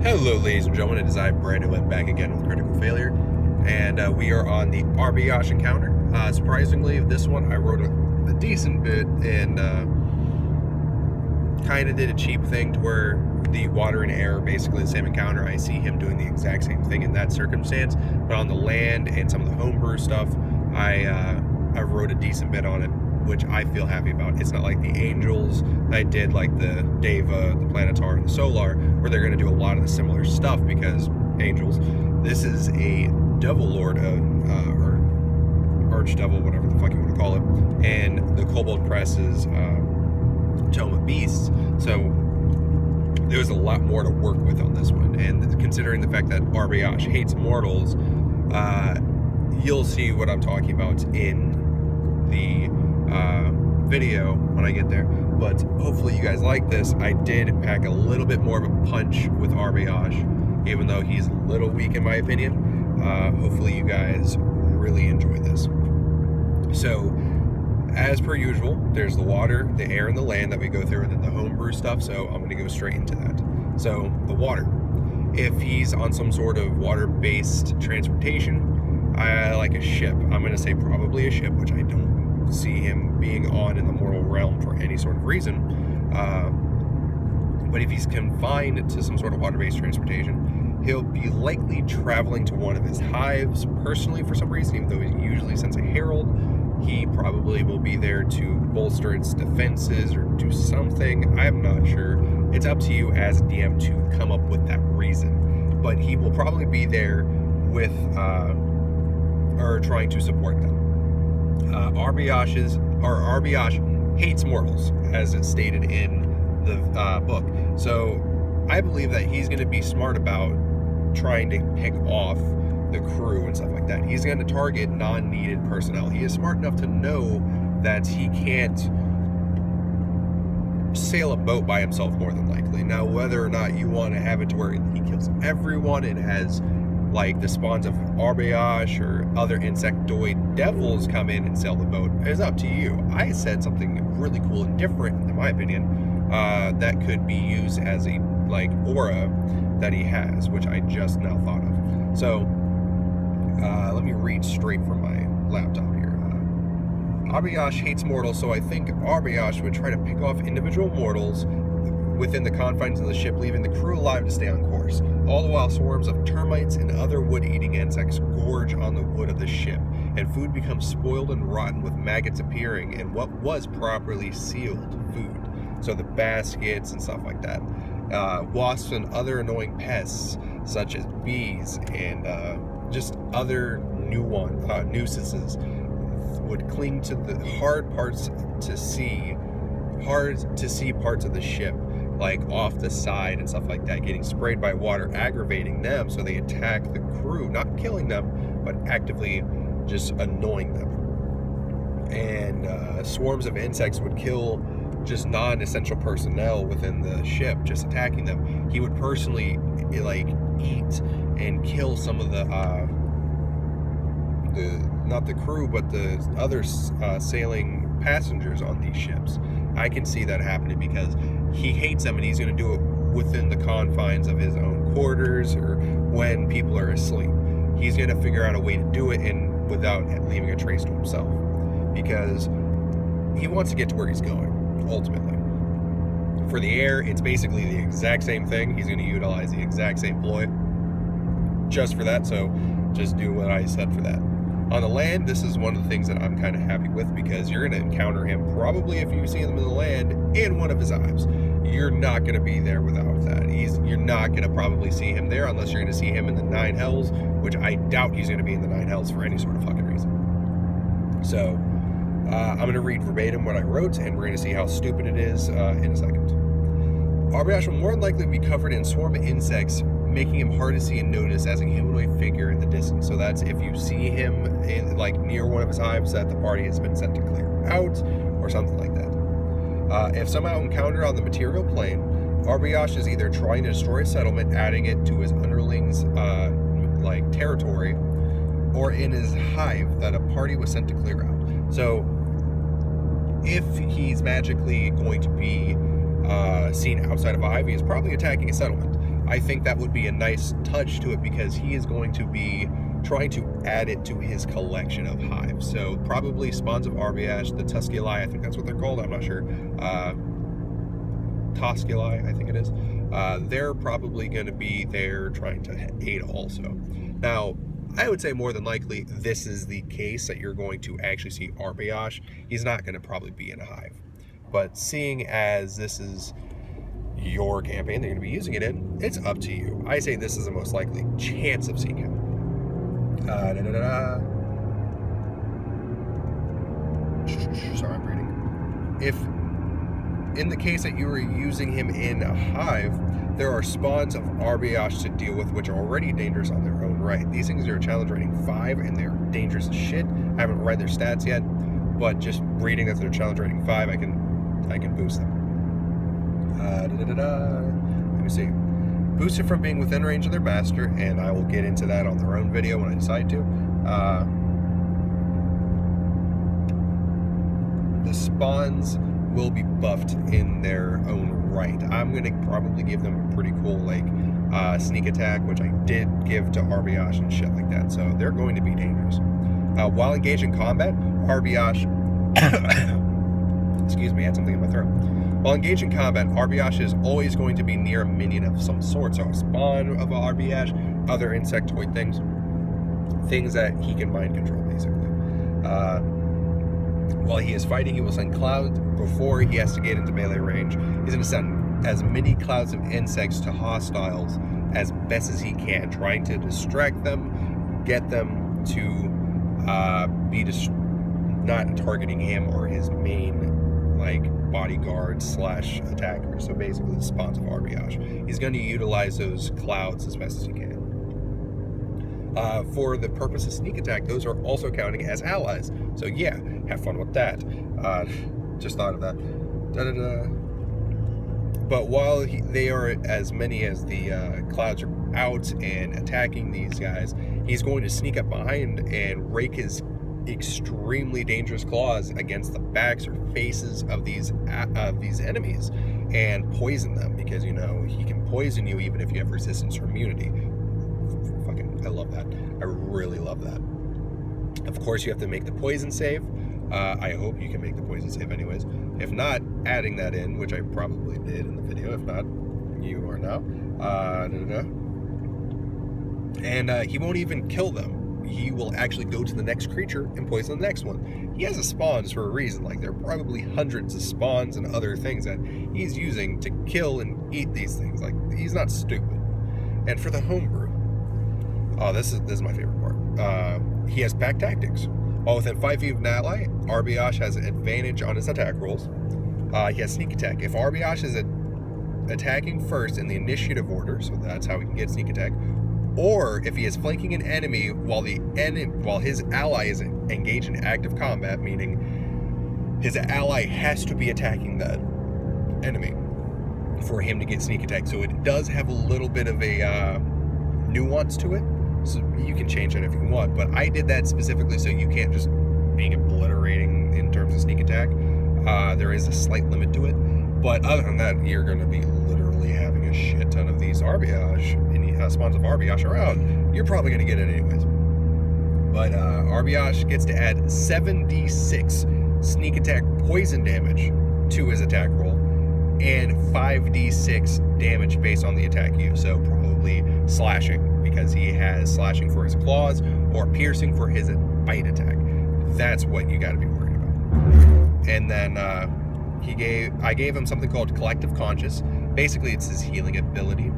Hello, ladies and gentlemen. It is I, Brandon, went back again with Critical Failure, and we are on the Arbeyach encounter. Surprisingly, this one I wrote a decent bit and kind of did a cheap thing to where the water and air are basically the same encounter. I see him doing the exact same thing in that circumstance, but on the land and some of the homebrew stuff, I wrote a decent bit on it, which I feel happy about. It's not like the Angels I did, like the Deva, the Planetar, and the Solar, where they're going to do a lot of the similar stuff because Angels. This is a Devil Lord, or Archdevil, whatever the fuck you want to call it, and the Kobold Press is Tome of Beasts. So there's a lot more to work with on this one, and considering the fact that Arbeyach hates mortals, you'll see what I'm talking about in the video when I get there. But hopefully you guys like this. I did pack a little bit more of a punch with Arbeyach, even though he's a little weak in my opinion. Hopefully you guys really enjoy this. So as per usual, there's the water, the air, and the land that we go through, and then the homebrew stuff, so I'm going to go straight into that. So the water, if he's on some sort of water-based transportation, I like a ship. I'm going to say probably a ship, which I don't see him being on in the mortal realm for any sort of reason. But if he's confined to some sort of water-based transportation, he'll be likely traveling to one of his hives personally for some reason, even though he usually sends a herald. He probably will be there to bolster its defenses or do something. I'm not sure. It's up to you as a DM to come up with that reason. But he will probably be there with, or trying to support them. Arbeyach hates mortals, as it's stated in the book. So I believe that he's going to be smart about trying to pick off the crew and stuff like that. He's going to target non-needed personnel. He is smart enough to know that he can't sail a boat by himself, more than likely. Now, whether or not you want to have it to where he kills everyone and has like the spawns of Arbeyach or other insectoid devils come in and sail the boat is up to you. I said something really cool and different, in my opinion, that could be used as a like aura that he has, which I just now thought of. So let me read straight from my laptop here. Arbeyach hates mortals, so I think Arbeyach would try to pick off individual mortals within the confines of the ship, leaving the crew alive to stay on course. All the while, swarms of termites and other wood-eating insects gorge on the wood of the ship, and food becomes spoiled and rotten, with maggots appearing in what was properly sealed food. So the baskets and stuff like that. Wasps and other annoying pests, such as bees and just other nuisances, would cling to the hard to see parts of the ship, like off the side and stuff like that, getting sprayed by water, aggravating them, so they attack the crew, not killing them, but actively just annoying them. And swarms of insects would kill just non-essential personnel within the ship, just attacking them. He would personally like eat and kill some of the not the crew, but the other sailing passengers on these ships. I can see that happening because he hates them, and he's going to do it within the confines of his own quarters or when people are asleep. He's going to figure out a way to do it and without leaving a trace to himself, because he wants to get to where he's going ultimately. For the air, it's basically the exact same thing. He's going to utilize the exact same ploy just for that, so just do what I said for that. On the land, this is one of the things that I'm kind of happy with, because you're going to encounter him probably, if you see him in the land, in one of his hives. You're not going to be there without that. You're not going to probably see him there unless you're going to see him in the Nine Hells, which I doubt he's going to be in the Nine Hells for any sort of fucking reason. So I'm going to read verbatim what I wrote, and we're going to see how stupid it is in a second. Arbeyach will more than likely be covered in swarm of insects, making him hard to see and notice as a humanoid figure in the distance. So that's if you see him in, like, near one of his hives that the party has been sent to clear out, or something like that. If somehow encountered on the material plane, Arbeyach is either trying to destroy a settlement, adding it to his underlings' like territory, or in his hive that a party was sent to clear out. So if he's magically going to be seen outside of a hive, he is probably attacking a settlement. I think that would be a nice touch to it, because he is going to be trying to add it to his collection of hives. So probably spawns of Arbeyach, the Tusculi, I think that's what they're called, I'm not sure. Tusculi, I think it is. They're probably going to be there trying to aid also. Now, I would say more than likely this is the case, that you're going to actually see Arbeyach. He's not going to probably be in a hive. But seeing as this is your campaign they're going to be using it in, it's up to you. I say this is the most likely chance of seeing him. Sorry, I'm reading. If in the case that you were using him in a hive, there are spawns of Arbeyach to deal with, which are already dangerous on their own right. These things are challenge rating 5, and they're dangerous as shit. I haven't read their stats yet, but just reading that they're challenge rating 5, I can boost them. Let me see. Boosted from being within range of their master, and I will get into that on their own video when I decide to. The spawns will be buffed in their own right. I'm going to probably give them a pretty cool sneak attack, which I did give to Arbeyach and shit like that, so they're going to be dangerous. While engaged in combat, Arbeyach excuse me, I had something in my throat. While engaged in combat, Arbeyach is always going to be near a minion of some sort, so a spawn of Arbeyach, other insectoid things that he can mind control, basically. While he is fighting, he will send clouds before he has to get into melee range. He's going to send as many clouds of insects to hostiles as best as he can, trying to distract them, get them to be not targeting him or his main bodyguard / attacker. So basically the spawns of Arbeyach. He's going to utilize those clouds as best as he can. For the purpose of sneak attack, those are also counting as allies. So yeah, have fun with that. Just thought of that. But while they are as many as the clouds are out and attacking these guys, he's going to sneak up behind and rake his extremely dangerous claws against the backs or faces of these enemies and poison them, because he can poison you even if you have resistance or immunity. I love that. I really love that. Of course, you have to make the poison save. I hope you can make the poison save anyways. If not, adding that in, which I probably did in the video. If not, you are now. And he won't even kill them. He will actually go to the next creature and poison the next one. He has a spawns for a reason. There are probably hundreds of spawns and other things that he's using to kill and eat these things. He's not stupid. And for the homebrew, this is my favorite part. He has pack tactics. While within 5 feet of an ally, Arbeyach has an advantage on his attack rolls. He has sneak attack. If Arbeyach is attacking first in the initiative order, so that's how he can get sneak attack, or if he is flanking an enemy while his ally is engaged in active combat, meaning his ally has to be attacking that enemy for him to get sneak attack. So it does have a little bit of a nuance to it. So you can change it if you want, but I did that specifically so you can't just being obliterating in terms of sneak attack. There is a slight limit to it, but other than that, you're going to be literally having a shit ton of these Arbeyach and spawns of Arbeyach around. You're probably going to get it anyways. But Arbeyach gets to add 7d6 sneak attack poison damage to his attack roll, and 5d6 damage based on the attack used. So probably slashing, because he has slashing for his claws, or piercing for his bite attack. That's what you got to be worried about. And then I gave him something called Collective Conscious. Basically, it's his healing ability.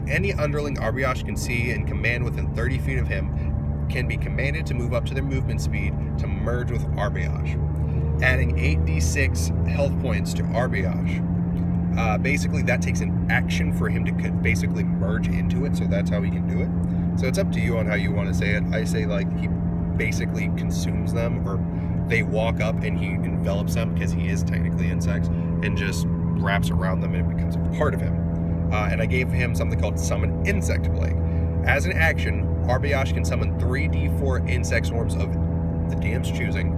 Any underling Arbeyach can see and command within 30 feet of him can be commanded to move up to their movement speed to merge with Arbeyach. Adding 8d6 health points to Arbeyach. Basically, that takes an action for him to basically merge into it, so that's how he can do it. So it's up to you on how you want to say it. I say he basically consumes them, or they walk up and he envelops them, because he is technically insects, and just wraps around them and it becomes a part of him. And I gave him something called Summon Insect Plague. As an action, Arbeyach can summon 3d4 insect swarms of the DM's choosing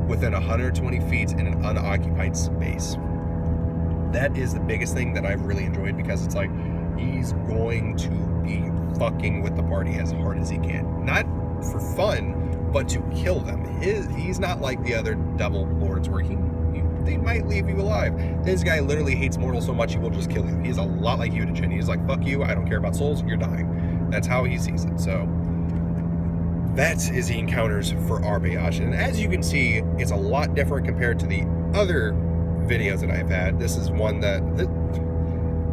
within 120 feet in an unoccupied space. That is the biggest thing that I've really enjoyed, because it's he's going to be fucking with the party as hard as he can. Not for fun, but to kill them. He's not like the other devil lords where they might leave you alive. This guy literally hates mortals so much he will just kill you. He's a lot like Eutychian. He's like, fuck you, I don't care about souls, you're dying. That's how he sees it. So that is the encounters for Arbeyach. And as you can see, it's a lot different compared to the other videos that I've had. This is one that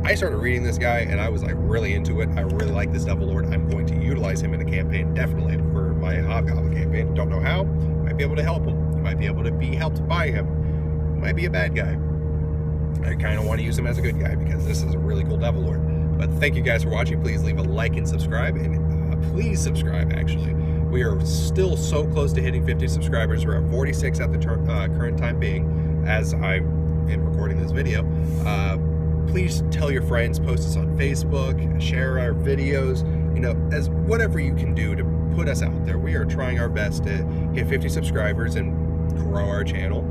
I started reading this guy and I was like really into it. I really like this devil lord. I'm going to utilize him in the campaign, definitely, for my Hobgoblin campaign. Don't know how. Might be able to help him. You might be able to be helped by him. Might be a bad guy. I kind of want to use him as a good guy because this is a really cool devil lord. But thank you guys for watching. Please leave a like and subscribe, and please subscribe. Actually, we are still so close to hitting 50 subscribers. We're at 46 at the current time being, as I am recording this video. Please tell your friends, post us on Facebook, share our videos, you know, as whatever you can do to put us out there. We are trying our best to hit 50 subscribers and grow our channel.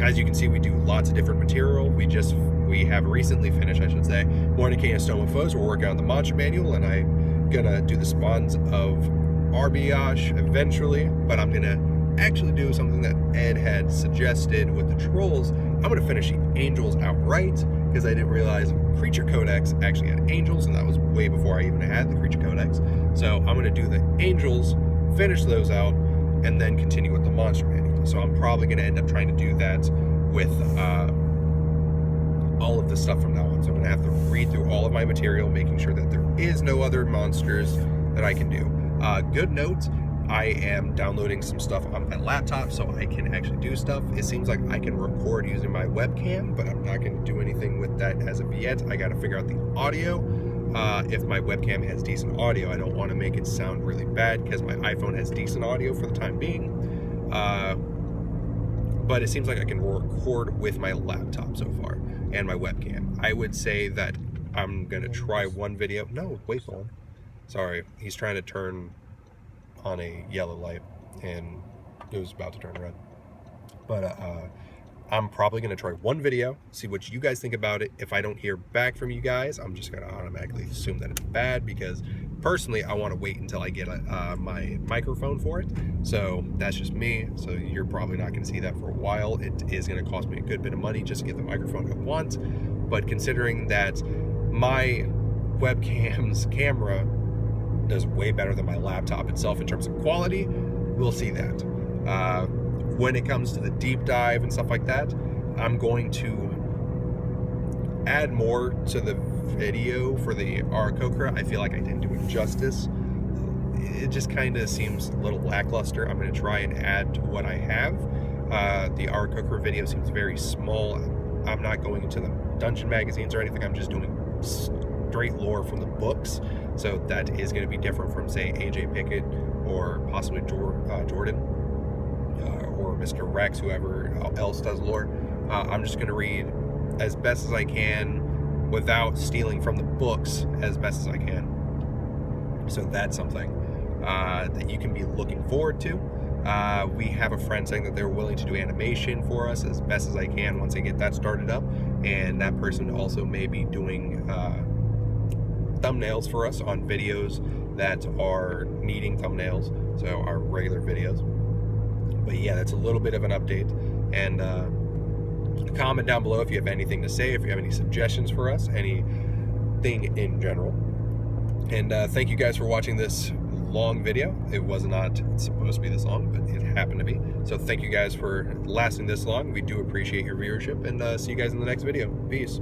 As you can see, we do lots of different material. We have recently finished, I should say, Mordecai and Stone of Foes. We're working on the monster manual, and I'm gonna do the spawns of Arbeyach eventually, but I'm gonna actually do something that Ed had suggested with the trolls. I'm gonna finish the angels outright, because I didn't realize Creature Codex actually had angels, and that was way before I even had the Creature Codex. So I'm gonna do the angels, finish those out, and then continue with the monster manual. So I'm probably going to end up trying to do that with all of the stuff from now on. So I'm going to have to read through all of my material, making sure that there is no other monsters that I can do. Good note, I am downloading some stuff on my laptop so I can actually do stuff. It seems like I can record using my webcam, but I'm not going to do anything with that as of yet. I got to figure out the audio. If my webcam has decent audio, I don't want to make it sound really bad because my iPhone has decent audio for the time being. But it seems like I can record with my laptop so far and my webcam. I would say that I'm gonna try one video. No, wait for him. Sorry, he's trying to turn on a yellow light and it was about to turn red. But I'm probably gonna try one video, see what you guys think about it. If I don't hear back from you guys, I'm just gonna automatically assume that it's bad, because personally I want to wait until I get my microphone for it. So that's just me. So you're probably not gonna see that for a while. It is gonna cost me a good bit of money just to get the microphone I want. But considering that my webcam's camera does way better than my laptop itself in terms of quality, we'll see that. When it comes to the deep dive and stuff like that, I'm going to add more to the video for the Aarakocra. I feel like I didn't do it justice. It just kind of seems a little lackluster. I'm going to try and add to what I have. The Aarakocra video seems very small. I'm not going into the dungeon magazines or anything. I'm just doing straight lore from the books. So that is going to be different from, say, AJ Pickett or possibly Jordan. Or Mr. Rex, whoever else does lore. I'm just going to read as best as I can without stealing from the books as best as I can. So that's something that you can be looking forward to. We have a friend saying that they're willing to do animation for us as best as I can once I get that started up. And that person also may be doing thumbnails for us on videos that are needing thumbnails. So our regular videos. But yeah, that's a little bit of an update. And comment down below if you have anything to say, if you have any suggestions for us, anything in general. And thank you guys for watching this long video. It was not supposed to be this long, but it happened to be. So thank you guys for lasting this long. We do appreciate your viewership, and see you guys in the next video. Peace.